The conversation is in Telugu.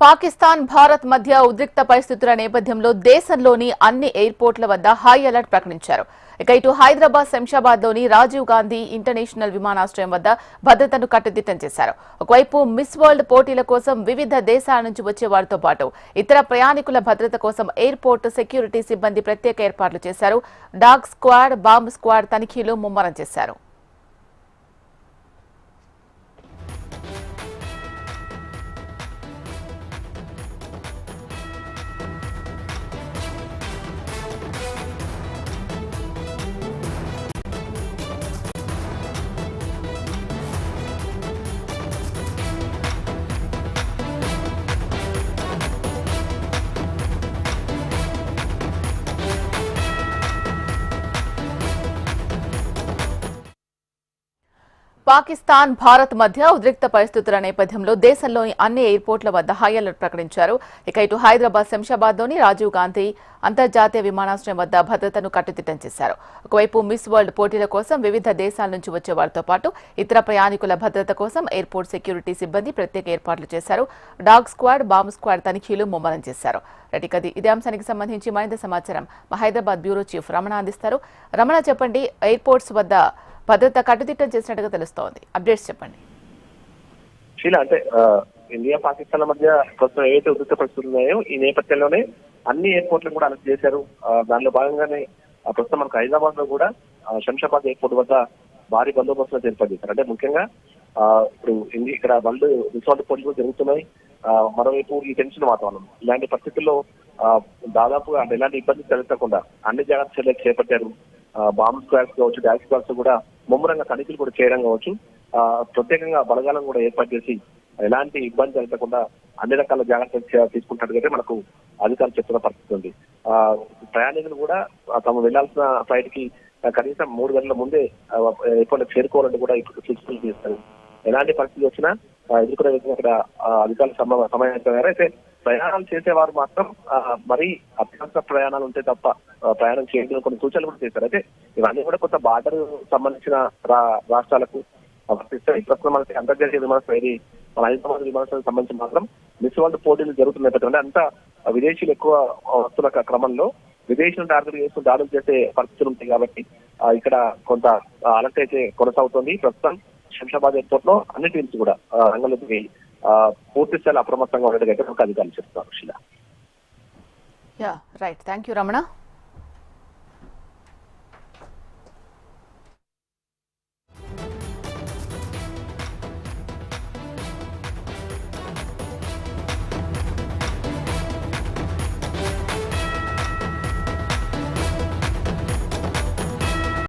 పాకిస్తాన్ భారత్ మధ్య ఉద్రిక్త పరిస్థితుల నేపథ్యంలో దేశంలోని అన్ని ఎయిర్పోర్ట్ల వద్ద హై అలర్ట్ ప్రకటించారు. ఇటు హైదరాబాద్ శంషాబాద్లోని రాజీవ్ గాంధీ ఇంటర్నేషనల్ విమానాశ్రయం వద్ద భద్రతను కట్టుదిట్టం చేశారు. ఒకవైపు మిస్ వరల్డ్ పోటీల కోసం వివిధ దేశాల నుంచి వచ్చే వారితో పాటు ఇతర ప్రయాణికుల భద్రత కోసం ఎయిర్పోర్ట్ సెక్యూరిటీ సిబ్బంది ప్రత్యేక ఏర్పాట్లు చేశారు. డాగ్ స్క్వాడ్, బాంబ్ స్క్వాడ్ తనిఖీలు ముమ్మరం చేశారు. పాకిస్తాన్ భారత్ మధ్య ఉద్రిక్త పరిస్థితుల నేపథ్యంలో దేశంలోని అన్ని ఎయిర్పోర్ట్ల వద్ద హై అలర్ట్ ప్రకటించారు. ఇటు హైదరాబాద్ శంషాబాద్లోని రాజీవ్ గాంధీ అంతర్జాతీయ విమానాశ్రయం వద్ద భద్రతను కట్టుదిట్టం చేశారు. ఒకవైపు మిస్ వరల్డ్ పోటీల కోసం వివిధ దేశాల నుంచి వచ్చే వారితో పాటు ఇతర ప్రయాణికుల భద్రత కోసం ఎయిర్పోర్ట్ సెక్యూరిటీ సిబ్బంది ప్రత్యేక ఏర్పాట్లు చేశారు. డాగ్ స్క్వాడ్, బాంబ్ స్క్వాడ్ తనిఖీలు ముమ్మరం చేశారు. ఇదే అంశానికి సంబంధించి మరింత సమాచారం మా హైదరాబాద్ బ్యూరో చీఫ్ రమణ అందిస్తారు. రమణ, చెప్పండి, ఎయిర్పోర్ట్స్ వద్ద భద్రత కట్టుదిట్టం చేసినట్టుగా తెలుస్తోంది. అప్డేట్స్ చెప్పండి. అంటే ఇండియా పాకిస్తాన్ మధ్య ప్రస్తుతం ఏవైతే ఉద్రిక్త పరిస్థితులు ఉన్నాయో ఈ నేపథ్యంలోనే అన్ని ఎయిర్పోర్ట్లను కూడా అలర్ట్ చేశారు. దానిలో భాగంగానే ప్రస్తుతం మనకు హైదరాబాద్ లో కూడా శంషాబాద్ ఎయిర్పోర్ట్ వద్ద భారీ బందోబస్తులు ఏర్పాటు చేశారు. అంటే ముఖ్యంగా ఇప్పుడు ఇక్కడ వరల్డ్ రిసార్ట్ పోటీలు జరుగుతున్నాయి. మరోవైపు ఈ టెన్షన్ వాతావరణం, ఇలాంటి పరిస్థితుల్లో దాదాపుగా ఎలాంటి ఇబ్బంది తలెత్తకుండా అన్ని జాగ్రత్త చర్యలు చేపట్టారు. బాంబ్ స్క్వాడ్స్ కావచ్చు, డాగ్ స్క్వాడ్స్ కూడా ముమ్మరంగా తనిఖీలు కూడా చేయడం కావచ్చు, ప్రత్యేకంగా బలగాలను కూడా ఏర్పాటు చేసి ఎలాంటి ఇబ్బంది జరగకుండా అన్ని రకాల జాగ్రత్తలు తీసుకుంటున్నట్టుగా మనకు అధికారులు చెప్తున్న పరిస్థితి ఉంది. ప్రయాణికులు కూడా తాము వెళ్లాల్సిన ఫ్లైట్ కి కనీసం 3 గంటల ముందే ఎయిర్పోర్ట్ చేరుకోవాలని కూడా ఇప్పుడు సూచనలు చేస్తారు. ఎలాంటి పరిస్థితి వచ్చినా ఎదుర్కొనే విధంగా అక్కడ అధికారులు సమాయత్తమయ్యారు. అయితే ప్రయాణాలు చేసేవారు మాత్రం మరీ అత్యవసర ప్రయాణాలు ఉంటే తప్ప ప్రయాణం చేయడం కొన్ని సూచనలు కూడా చేశారు. అయితే ఇవన్నీ కూడా కొంత బార్డర్ సంబంధించిన రాష్ట్రాలకు వర్తిస్తాయి. ప్రస్తుతం మనకి అంతర్జాతీయ విమానాశ్రయం ఇది మన హైదరాబాద్ విమానాశ్రయానికి సంబంధించి మాత్రం మిస్ వరల్డ్ పోటీలు జరుగుతున్న అంతా విదేశీయులు ఎక్కువ వస్తున్న క్రమంలో విదేశీయులు టార్గెట్ చేస్తూ దాడులు చేసే పరిస్థితులు ఉంటాయి. కాబట్టి ఇక్కడ కొంత అలర్ట్ అయితే కొనసాగుతుంది. ప్రస్తుతం శంషాబాద్ ఎయిర్పోర్ట్ లో అన్ని టీమ్స్ కూడా రంగంలోకి పూర్తి స్థాయిలో అప్రమత్తంగా ఉండేట్టుగా అధికారులు చెప్తున్నారు. Right, thank you Ramana.